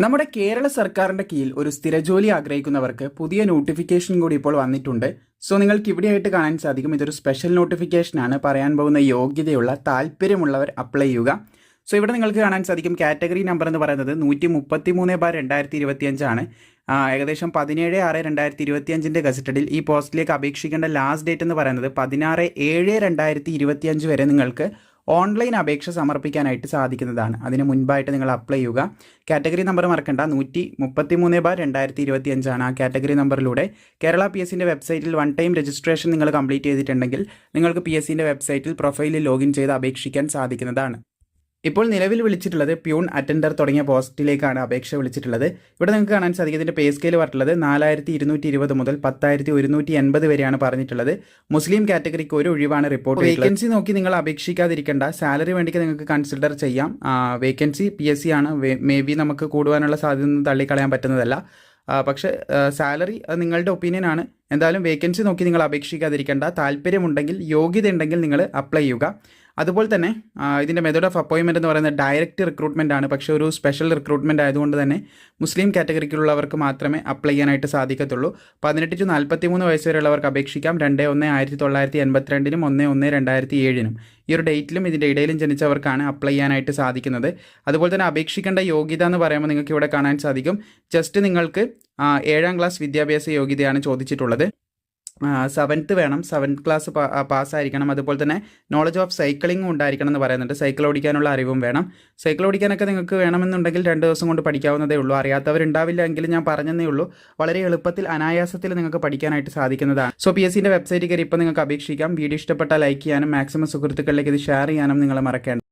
നമ്മുടെ കേരള സർക്കാരിന്റെ കീഴിൽ ഒരു സ്ഥിരജോലി ആഗ്രഹിക്കുന്നവർക്ക് പുതിയ നോട്ടിഫിക്കേഷൻ കൂടി ഇപ്പോൾ വന്നിട്ടുണ്ട്. സോ നിങ്ങൾക്ക് ഇവിടെയായിട്ട് കാണാൻ സാധിക്കും, ഇതൊരു സ്പെഷ്യൽ നോട്ടിഫിക്കേഷനാണ്. പറയാൻ പോകുന്ന യോഗ്യതയുള്ള താല്പര്യമുള്ളവർ അപ്ലൈ ചെയ്യുക. സോ ഇവിടെ നിങ്ങൾക്ക് കാണാൻ സാധിക്കും കാറ്റഗറി നമ്പർ എന്ന് പറയുന്നത് 133/2025 ആണ്. ഏകദേശം 17/6/2025 ഗസറ്റഡിൽ ഈ പോസ്റ്റിലേക്ക് അപേക്ഷിക്കേണ്ട ലാസ്റ്റ് ഡേറ്റ് എന്ന് പറയുന്നത് 16/7/2025 വരെ നിങ്ങൾക്ക് ഓൺലൈൻ അപേക്ഷ സമർപ്പിക്കാനായിട്ട് സാധിക്കുന്നതാണ്. അതിന് മുൻപായിട്ട് നിങ്ങൾ അപ്ലൈ ചെയ്യുക. കാറ്റഗറി നമ്പർ മറക്കണ്ട, 133/2025 ആണ്. ആ കാറ്റഗറി നമ്പറിലൂടെ കേരള PSCൻ്റെ വെബ്സൈറ്റിൽ വൺ ടൈം രജിസ്ട്രേഷൻ നിങ്ങൾ കംപ്ലീറ്റ് ചെയ്തിട്ടുണ്ടെങ്കിൽ നിങ്ങൾക്ക് PSCൻ്റെ വെബ്സൈറ്റിൽ പ്രൊഫൈലിൽ ലോഗിൻ ചെയ്ത് അപേക്ഷിക്കാൻ സാധിക്കുന്നതാണ്. ഇപ്പോൾ നിലവിൽ വിളിച്ചിട്ടുള്ളത് പ്യൂൺ അറ്റൻഡർ തുടങ്ങിയ പോസ്റ്റിലേക്കാണ് അപേക്ഷ വിളിച്ചിട്ടുള്ളത്. ഇവിടെ നിങ്ങൾക്ക് കാണാൻ സാധിക്കും ഇതിൻ്റെ പേ സ്കെയിൽ പറഞ്ഞിട്ടുള്ളത് 4220 മുതൽ 10,180 വരെയാണ് പറഞ്ഞിട്ടുള്ളത്. മുസ്ലിം കാറ്റഗറിക്ക് ഒരു ഒഴിവാണ് റിപ്പോർട്ട്. വേക്കൻസി നോക്കി നിങ്ങൾ അപേക്ഷിക്കാതിരിക്കേണ്ട. സാലറി വേണ്ടിക്ക് നിങ്ങൾക്ക് കൺസിഡർ ചെയ്യാം. വേക്കൻസി PSC ആണ്. മേ ബി നമുക്ക് കൂടുവാനുള്ള സാധ്യത ഒന്നും തള്ളിക്കളയാൻ പറ്റുന്നതല്ല. പക്ഷേ സാലറി നിങ്ങളുടെ ഒപ്പീനിയൻ ആണ്. എന്തായാലും വേക്കൻസി നോക്കി നിങ്ങൾ അപേക്ഷിക്കാതിരിക്കേണ്ട. താല്പര്യമുണ്ടെങ്കിൽ, യോഗ്യത ഉണ്ടെങ്കിൽ നിങ്ങൾ അപ്ലൈ ചെയ്യുക. അതുപോലെ തന്നെ ഇതിൻ്റെ മെത്തേഡ് ഓഫ് അപ്പോയിൻമെൻറ്റ് എന്ന് പറയുന്നത് ഡയറക്റ്റ് റിക്രൂട്ട്മെൻ്റ് ആണ്. പക്ഷേ ഒരു സ്പെഷ്യൽ റിക്രൂട്ട്മെൻറ്റ് ആയതുകൊണ്ട് തന്നെ മുസ്ലിം കാറ്റഗറിക്കുള്ളവർക്ക് മാത്രമേ അപ്ലൈ ചെയ്യാനായിട്ട് സാധിക്കത്തുള്ളൂ. 18 to 43 വയസ്സ് വരെയുള്ളവർക്ക് അപേക്ഷിക്കാം. 2/1/1982 1/1/2007 ഈ ഒരു ഡേറ്റിലും ഇതിൻ്റെ ഇടയിലും ജനിച്ചവർക്കാണ് അപ്ലൈ ചെയ്യാനായിട്ട് സാധിക്കുന്നത്. അതുപോലെ തന്നെ അപേക്ഷിക്കേണ്ട യോഗ്യത എന്ന് പറയുമ്പോൾ നിങ്ങൾക്ക് ഇവിടെ കാണാൻ സാധിക്കും, ജസ്റ്റ് നിങ്ങൾക്ക് 7ാം ക്ലാസ് വിദ്യാഭ്യാസ യോഗ്യതയാണ് ചോദിച്ചിട്ടുള്ളത്. 7th വേണം, 7th ക്ലാസ് പാസ്സായിരിക്കണം. അതുപോലെ തന്നെ നോളജ് ഓഫ് സൈക്ലിംഗും ഉണ്ടായിരിക്കണം എന്ന് പറയുന്നുണ്ട്. സൈക്കിൾ ഓടിക്കാനുള്ള അറിവും വേണം. സൈക്കിൾ ഓടിക്കാനൊക്കെ നിങ്ങൾക്ക് വേണമെന്നുണ്ടെങ്കിൽ 2 ദിവസം കൊണ്ട് പഠിക്കാവുന്നതേ ഉള്ളൂ. അറിയാത്തവരുണ്ടാവില്ല എങ്കിലും ഞാൻ പറഞ്ഞതേ ഉള്ളൂ. വളരെ എളുപ്പത്തിൽ അനായാസത്തിൽ നിങ്ങൾക്ക് പഠിക്കാനായിട്ട് സാധിക്കുന്നതാണ്. സോ PSCൻ്റെ വെബ്സൈറ്റിൽ കയറി ഇപ്പോൾ നിങ്ങൾക്ക് അപേക്ഷിക്കാം. വീഡിയോ ഇഷ്ടപ്പെട്ടാൽ ലൈക്ക് ചെയ്യാനും മാക്സിമം സുഹൃത്തുക്കളിലേക്ക് ഇത് ഷെയർ ചെയ്യാനും നിങ്ങൾ മറക്കേണ്ട.